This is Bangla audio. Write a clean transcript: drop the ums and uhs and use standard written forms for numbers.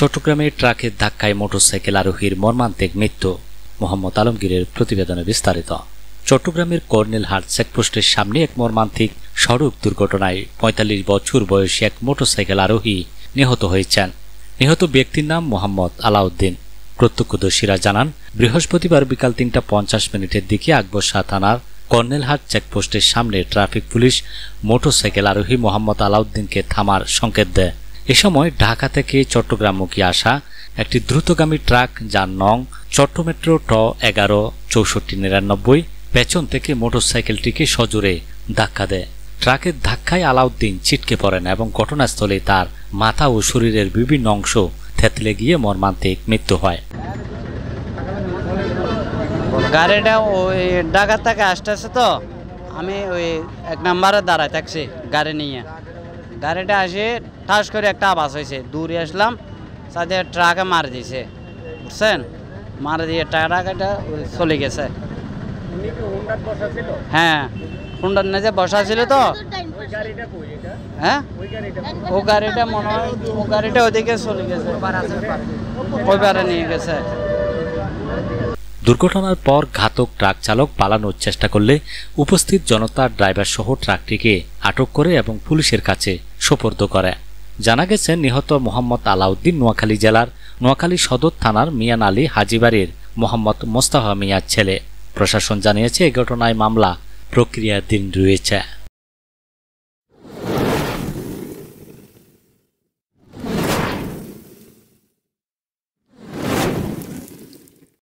চট্টগ্রামে ট্রাকের ধাক্কায় মোটরসাইকেল আরোহীর মর্মান্তিক মৃত্যু। মোহাম্মদ আলমগীরের প্রতিবেদনে বিস্তারিত। চট্টগ্রামের কর্নেলহাট চেকপোস্টের সামনে এক মর্মান্তিক সড়ক দুর্ঘটনায় ৪৫ বছর বয়সী এক মোটরসাইকেল আরোহী নিহত হয়েছেন। নিহত ব্যক্তির নাম মোহাম্মদ আলাউদ্দিন। প্রত্যক্ষদর্শীরা জানান, বৃহস্পতিবার বিকাল ৩:৫০ দিকে আকবরশাহ থানার কর্নেলহাট চেকপোস্টের সামনে ট্রাফিক পুলিশ মোটরসাইকেল আরোহী মোহাম্মদ আলাউদ্দিনকে থামার সংকেত দেয়। এ সময় ঢাকা থেকে চট্টগ্রামমুখী আসা একটি দ্রুতগামী ট্রাক, যার নং চট্টমেট্রো ট ১১-৬৪৯৯, পেছন থেকে মোটরসাইকেলটিকে সজোরে ধাক্কা দেয়। ট্রাকের ধাক্কায় আলাউদ্দিন ছিটকে পড়েন এবং ঘটনাস্থলে তার মাথা ও শরীরের বিভিন্ন অংশ থেতলে গিয়ে মর্মান্তিক মৃত্যু হয়। গাড়িটা ওই ঢাকা থেকে আসতেছে, তো আমি ওই ১ নম্বরে দাঁড়ায় থাকছি গাড়ি নিয়ে। গাড়িটা আসে ঠাস করে একটা আওয়াজ হয়েছে, দূরে আসলাম, সাথে ট্রাকে মারে দিয়েছে, বুঝছেন? মারে দিয়ে ট্রাকটা চলে গেছে। হ্যাঁ, হুন্ডার নিচে বসা ছিল তো। হ্যাঁ, ও গাড়িটা মনে হয় ও গাড়িটা ওইদিকে চলে গেছে, ওই পারে নিয়ে গেছে। দুর্ঘটনার পর ঘাতক ট্রাক চালক পালানোর চেষ্টা করলে উপস্থিত জনতা ড্রাইভার সহ ট্রাকটিকে আটক করে এবং পুলিশের কাছে সোপর্দ করে। জানা গেছে, নিহত মোহাম্মদ আলাউদ্দিন নোয়াখালী জেলার নোয়াখালী সদর থানার মিয়ান আলী হাজিবাড়ির মোহাম্মদ মোস্তফা মিয়ার ছেলে। প্রশাসন জানিয়েছে, এই ঘটনায় মামলা প্রক্রিয়াধীন রয়েছে।